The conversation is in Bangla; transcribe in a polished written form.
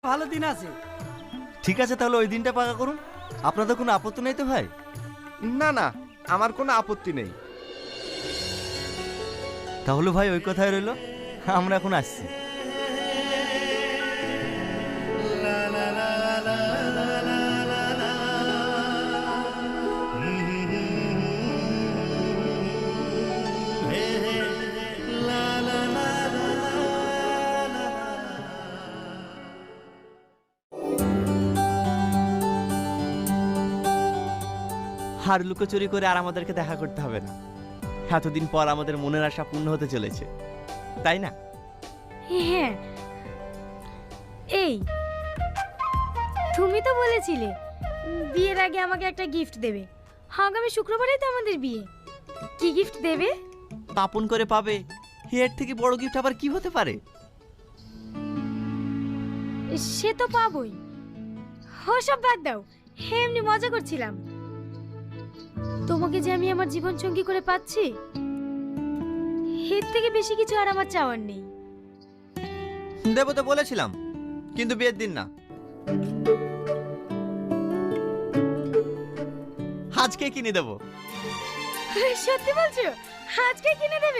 ভালো দিন আছে। ঠিক আছে, তাহলে ওই দিনটা পাকা করুন। আপনাদের কোনো আপত্তি নেই তো ভাই? না না, আমার কোনো আপত্তি নেই। তাহলে ভাই ওই কথাই রইলো, আমরা এখন আসছি। আর লুকোচুরি করে আর আমাদেরকে দেখা করতে হবে না। এতদিন পর আমাদের মনের আশা পূর্ণ হতে চলেছে, তাই না? হ্যাঁ, এই তুমি তো বলেছিলে বিয়ের আগে আমাকে একটা গিফট দেবে। আগামী শুক্রবারেই তো আমাদের বিয়ে। কি গিফট দেবে? আপন করে পাবে, এর থেকে বড় গিফট আবার কি হতে পারে? সে তো পাবোই। ওসব বাদ দাও, এমনি মজা করছিলাম। তোমাকে যে আমি আমার জীবন সঙ্গী করে পাচ্ছি, এর থেকে বেশি কিছু আর আমার চাওয়ার নেই। দেবো তো বলেছিলাম, কিন্তু বিয়ের দিন না, আজকে কিনে দেবো। সত্যি বলছো? আজকে কিনে দেবে?